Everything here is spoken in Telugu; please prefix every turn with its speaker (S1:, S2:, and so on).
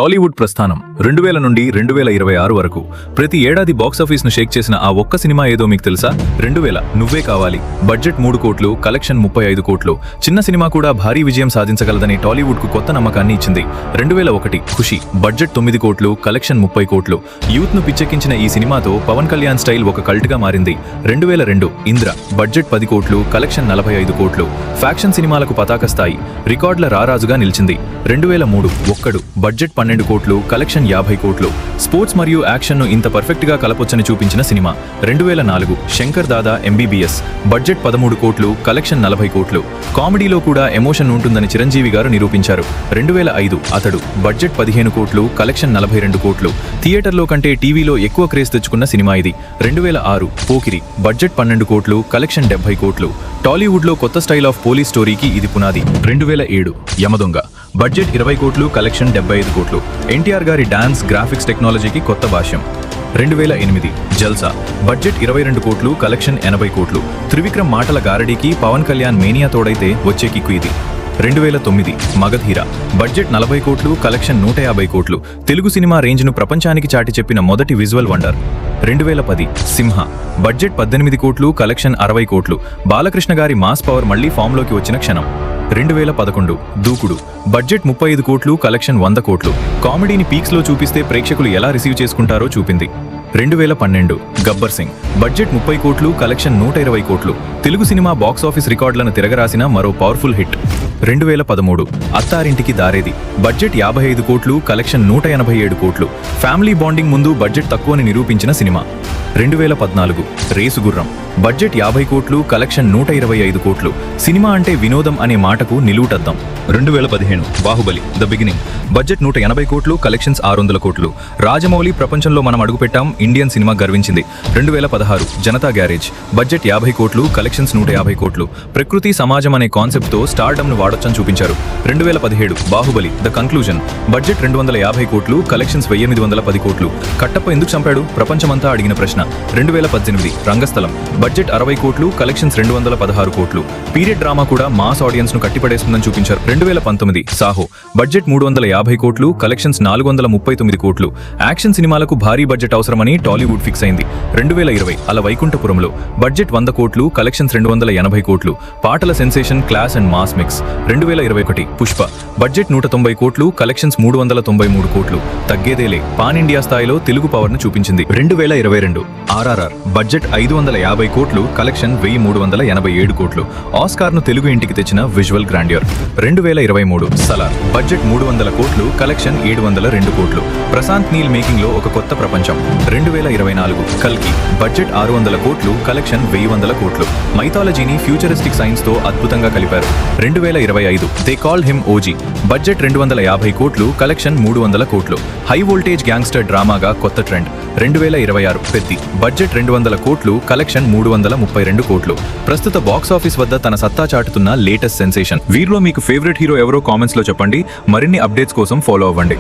S1: టాలీవుడ్ ప్రస్థానం 2000 నుండి 2026 వరకు ప్రతి ఏడాది బాక్సాఫీస్ను షేక్ చేసిన ఆ ఒక్క సినిమా ఏదో మీకు తెలుసా? 2000 నువ్వే కావాలి. బడ్జెట్ 3 కోట్లు, కలెక్షన్ 35 కోట్లు. చిన్న సినిమా కూడా భారీ విజయం సాధించగలదని టాలీవుడ్కు కొత్త నమ్మకాన్ని ఇచ్చింది. 2001 ఖుషి, బడ్జెట్ 9 కోట్లు, కలెక్షన్ 30 కోట్లు. యూత్ను పిచ్చెక్కించిన ఈ సినిమాతో పవన్ కళ్యాణ్ స్టైల్ ఒక కల్ట్గా మారింది. 2002 ఇంద్ర, బడ్జెట్ 10 కోట్లు, కలెక్షన్ 45 కోట్లు. ఫ్యాక్షన్ సినిమాలకు పతాక స్థాయి, రికార్డుల రారాజుగా నిలిచింది. 2003 ఒక్కడు, బడ్జెట్ 12 కోట్లు, కలెక్షన్ 50 కోట్లు. స్పోర్ట్స్ మరియు యాక్షన్ను ఇంత పర్ఫెక్ట్గా కలపొచ్చని చూపించిన cinema. 2004 Shankar Dada MBBS, budget 13 కోట్లు, కలెక్షన్ 40 కోట్లు. కామెడీలో కూడా ఎమోషన్ ఉంటుందని చిరంజీవి గారు నిరూపించారు. 2005 అతడు, బడ్జెట్ 15 కోట్లు, కలెక్షన్ 42 కోట్లు. థియేటర్లో కంటే టీవీలో ఎక్కువ క్రేజ్ తెచ్చుకున్న సినిమా ఇది. 2006 పోకిరి, బడ్జెట్ 12 కోట్లు, కలెక్షన్ 70 కోట్లు. టాలీవుడ్లో కొత్త స్టైల్ ఆఫ్ పోలీస్ స్టోరీకి ఇది పునాది. 2007 యమదొంగ, బడ్జెట్ 20 కోట్లు, కలెక్షన్ 75 కోట్లు. ఎన్టీఆర్ గారి డాన్స్, గ్రాఫిక్స్ టెక్నాలజీకి కొత్త భాష్యం. 2008 జల్సా, బడ్జెట్ 22 కోట్లు, కలెక్షన్ 80 కోట్లు. త్రివిక్రమ్ మాటల గారడీకి పవన్ కళ్యాణ్ మేనియా తోడైతే వచ్చే కిక్కు ఇది. 2009 మగధీర, బడ్జెట్ 40 కోట్లు, కలెక్షన్ 150 కోట్లు. తెలుగు సినిమా రేంజ్ను ప్రపంచానికి చాటి చెప్పిన మొదటి విజువల్ వండర్. 2010 సింహ, బడ్జెట్ 18 కోట్లు, కలెక్షన్ 60 కోట్లు. బాలకృష్ణ గారి మాస్ పవర్ మళ్లీ ఫామ్లోకి వచ్చిన క్షణం. 2011 దూకుడు, బడ్జెట్ 35 కోట్లు, కలెక్షన్ 100 కోట్లు. కామెడీని పీక్స్లో చూపిస్తే ప్రేక్షకులు ఎలా రిసీవ్ చేసుకుంటారో చూపింది. 2012 గబ్బర్ సింగ్, బడ్జెట్ 30 కోట్లు, కలెక్షన్ 120 కోట్లు. తెలుగు సినిమా బాక్సాఫీస్ రికార్డులను తిరగరాసిన మరో powerful hit. 2013 Attarintiki Daredi, budget 55 కోట్లు, కలెక్షన్ 187 కోట్లు. ఫ్యామిలీ బాండింగ్ ముందు బడ్జెట్ తక్కువని నిరూపించిన సినిమా. 2014 రేసుగుర్రం, బడ్జెట్ 50 కోట్లు, కలెక్షన్ 125 కోట్లు. సినిమా అంటే వినోదం అనే మాటకు నిలువుటద్దం. 2015 బాహుబలి ద బిగినింగ్, బడ్జెట్ 180 కోట్లు, కలెక్షన్స్ 600 కోట్లు. రాజమౌళి ప్రపంచంలో మనం అడుగుపెట్టాం, ఇండియన్ సినిమా గర్వించింది. 2016 జనతా గ్యారేజ్, బడ్జెట్ 50 కోట్లు, కలెక్షన్స్ 150 కోట్లు. ప్రకృతి సమాజం అనే కాన్సెప్ట్తో స్టార్డమ్ను వాడొచ్చని చూపించారు. 2017 బాహుబలి ద కన్క్లూజన్, బడ్జెట్ 250 కోట్లు, కలెక్షన్స్ 1810 కోట్లు. కట్టప్ప ఎందుకు చంపాడు ప్రపంచమంతా అడిగిన ప్రశ్న. 2018 రంగస్థలం, బడ్జెట్ 60 కోట్లు, కలెక్షన్స్ 216 కోట్లు. పీరియడ్ డ్రామా కూడా మాస్ ఆడియన్స్ ను కట్టిపడేస్తుందని చూపించారు. 2019 సాహో, బడ్జెట్ 350 కోట్లు, కలెక్షన్స్ 439 కోట్లు. యాక్షన్ సినిమాలకు భారీ బడ్జెట్ అవసరమని టాలీవుడ్ ఫిక్స్ అయింది. 2020 అల వైకుంఠపురంలో, బడ్జెట్ 100 కోట్లు, కలెక్షన్స్ 280 కోట్లు. పాటల sensation, class and mass mix. 2021 Pushpa, budget 190 కోట్లు, కలెక్షన్స్ 393 కోట్లు. తగ్గేదేలే, పాన్ ఇండియా స్థాయిలో తెలుగు పవర్ ను చూపించింది. 2022 RRR, బడ్జెట్ 550 కోట్లు, కలెక్షన్ 1387 కోట్లు. ఆస్కార్ ను తెలుగు ఇంటికి తెచ్చిన విజువల్ గ్రాండ్యూర్. 2023 సలార్, బడ్జెట్ 300 కోట్లు, కలెక్షన్ 702 కోట్లు. ప్రశాంత్ నీల్ మేకింగ్ లో ఒక కొత్త ప్రపంచం. 2024 కల్కి, బడ్జెట్ 600 కోట్లు, కలెక్షన్ 1100 కోట్లు. మైథాలజీని ఫ్యూచరిస్టిక్ సైన్స్ తో అద్భుతంగా కలిపారు. 2025 they called him OG, budget 250 కోట్లు, కలెక్షన్ 300 కోట్లు. హై వోల్టేజ్ గ్యాంగ్స్టర్ డ్రామాగా కొత్త ట్రెండ్. 2026 పెద్ది, బడ్జెట్ 200 కోట్లు, కలెక్షన్ 332 కోట్లు. ప్రస్తుత బాక్సాఫీస్ వద్ద తన సత్తా చాటుతున్న లేటెస్ట్ సెన్సేషన్. వీరిలో మీకు ఫేవరెట్ హీరో ఎవరో కామెంట్స్ లో చెప్పండి. మరిన్ని అప్డేట్స్ కోసం ఫాలో అవ్వండి.